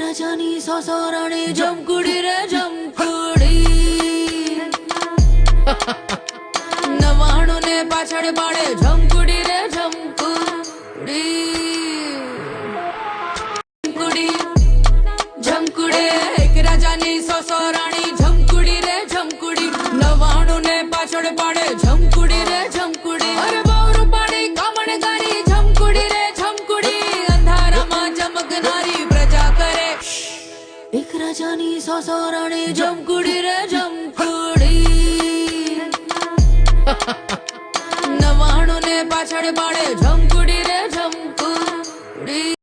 રાજાની સોસોરાણી જમકુડી રે જમકુડી 99 ને પાછળ પાડે જમકુડી રે જમકુડી જમકુડી એક રાજાની સોસોરાણી જમકુડી રે જમકુડી 99 ને પાછળ પાડે જમકુડી રે જમકુડી અરે બહુ રૂપાળી કામણગારી જમકુડી રે જમકુડી અંધારામાં ચમકનારી પ્રજા કરે એક રાજાની સોસોરાણી જમકુડી રે જમકુડી 99 ને પાછળ પાડે જમકુડી રે જમકુડી